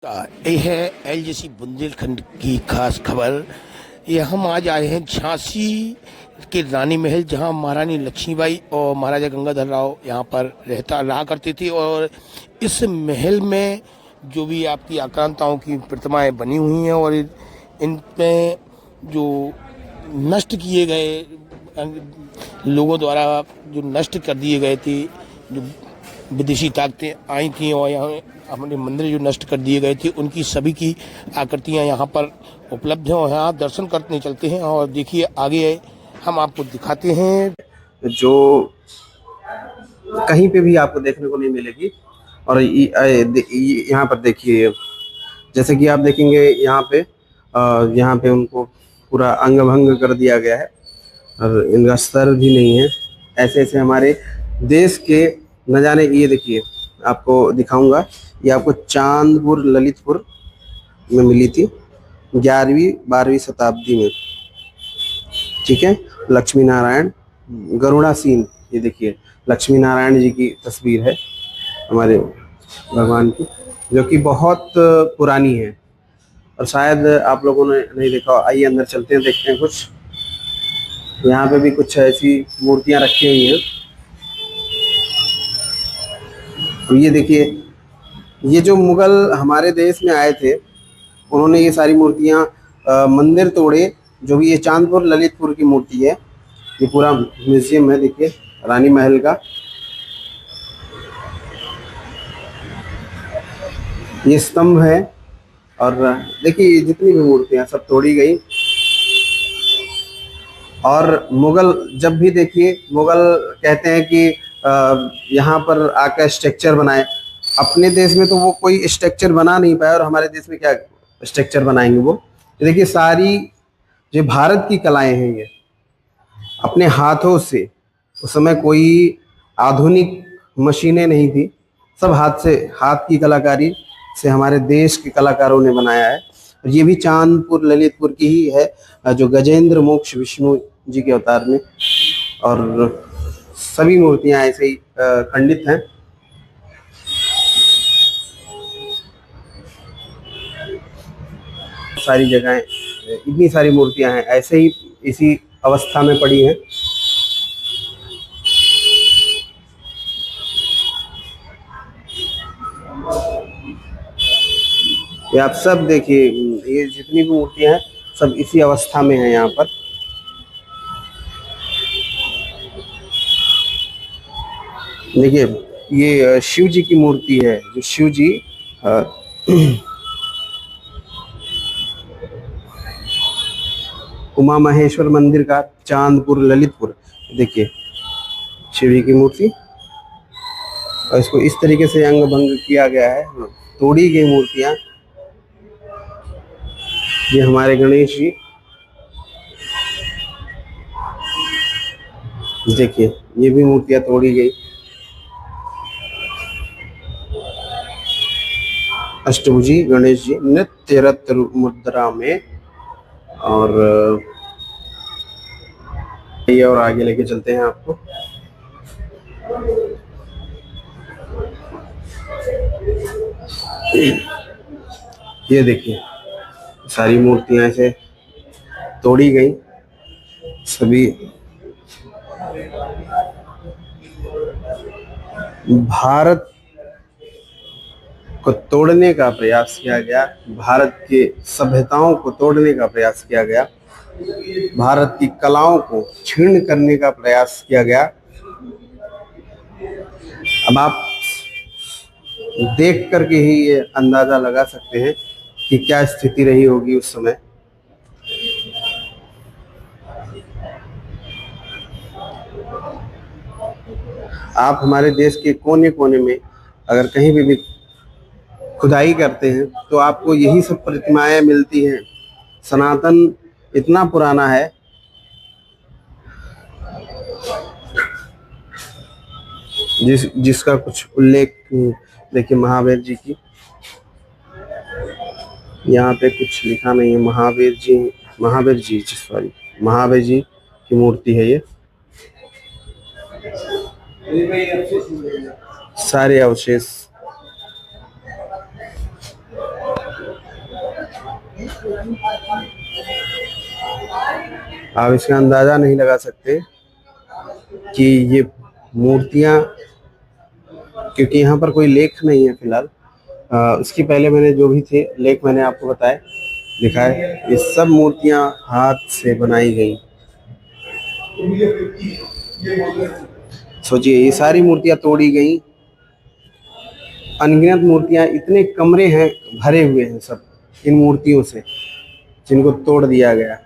ये है एलजेसी बुंदेलखंड की खास खबर। ये हम आज आए हैं झांसी के रानी महल, जहां महारानी लक्ष्मीबाई और महाराजा गंगाधर राव यहाँ पर रहा करते थे। और इस महल में जो भी आपकी आक्रांताओं की प्रतिमाएं बनी हुई हैं, और इनमें जो नष्ट किए गए लोगों द्वारा जो नष्ट कर दिए गए थे, जो विदेशी ताकतें आई थी और यहाँ अपने मंदिर जो नष्ट कर दिए गए थे, उनकी सभी की आकृतियाँ यहाँ पर उपलब्ध हैं। और यहाँ दर्शन करने चलते हैं और देखिए आगे हम आपको दिखाते हैं, जो कहीं पे भी आपको देखने को नहीं मिलेगी। और यहाँ पर देखिए, जैसे कि आप देखेंगे यहाँ पे उनको पूरा अंग भंग कर दिया गया है और इनका स्तर भी नहीं है। ऐसे ऐसे हमारे देश के न जाने, ये देखिए आपको दिखाऊंगा, ये आपको चांदपुर ललितपुर में मिली थी 11वीं 12वीं शताब्दी में। ठीक है, लक्ष्मी नारायण गरुड़ासीन, ये देखिए लक्ष्मी नारायण जी की तस्वीर है हमारे भगवान की, जो कि बहुत पुरानी है और शायद आप लोगों ने नहीं देखा। आइए अंदर चलते हैं, देखते हैं कुछ। यहाँ पे भी कुछ ऐसी मूर्तियां रखी हुई हैं। और ये देखिए, ये जो मुगल हमारे देश में आए थे, उन्होंने ये सारी मूर्तियां मंदिर तोड़े। जो भी ये चांदपुर ललितपुर की मूर्ति है, ये पूरा म्यूजियम है, देखिए रानी महल का। ये स्तंभ है और देखिए जितनी भी मूर्तियां सब तोड़ी गई। और मुगल जब भी देखिए, मुगल कहते हैं कि यहाँ पर आकर स्ट्रक्चर बनाए। अपने देश में तो वो कोई स्ट्रक्चर बना नहीं पाया, और हमारे देश में क्या स्ट्रक्चर बनाएंगे वो। देखिए सारी जो भारत की कलाएं हैं, ये अपने हाथों से, उस समय कोई आधुनिक मशीनें नहीं थी, सब हाथ की कलाकारी से हमारे देश के कलाकारों ने बनाया है। और ये भी चांदपुर ललितपुर की ही है, जो गजेंद्र मोक्ष विष्णु जी के अवतार में। और सभी मूर्तियां ऐसे ही खंडित हैं। सारी जगहें, इतनी सारी मूर्तियां हैं ऐसे ही इसी अवस्था में पड़ी हैं। ये आप सब देखिए, ये जितनी भी मूर्तियां हैं सब इसी अवस्था में हैं यहाँ पर। देखिए ये शिव जी की मूर्ति है, जो शिव जी उमा महेश्वर मंदिर का, चांदपुर ललितपुर। देखिए शिव जी की मूर्ति, और इसको इस तरीके से अंग भंग किया गया है, तोड़ी गई मूर्तियां। ये हमारे गणेश जी, देखिए ये भी मूर्तियां तोड़ी गई। अष्टभुजी गणेश जी नृत्य रत मुद्रा में। और ये और आगे लेके चलते हैं आपको। ये देखिए सारी मूर्तियां ऐसे तोड़ी गई। सभी भारत को तोड़ने का प्रयास किया गया, भारत के सभ्यताओं को तोड़ने का प्रयास किया गया, भारत की कलाओं को छीण करने का प्रयास किया गया। अब आप देख करके ही ये अंदाजा लगा सकते हैं कि क्या स्थिति रही होगी उस समय। आप हमारे देश के कोने कोने में अगर कहीं भी खुदाई करते हैं तो आपको यही सब प्रतिमाएं मिलती हैं। सनातन इतना पुराना है, जिसका कुछ उल्लेख देखिए महावीर जी की, यहाँ पे कुछ लिखा नहीं है। महावीर जी की मूर्ति है ये। सारे अवशेष आप इसका अंदाजा नहीं लगा सकते कि ये मूर्तियां, क्योंकि यहाँ पर कोई लेख नहीं है फिलहाल। उसके पहले मैंने जो भी थे लेख मैंने आपको बताए, दिखाए। ये सब मूर्तियां हाथ से बनाई गई। सोचिए, ये सारी मूर्तियां तोड़ी गई। अनगिनत मूर्तियां, इतने कमरे हैं भरे हुए हैं सब इन मूर्तियों से, जिनको तोड़ दिया गया।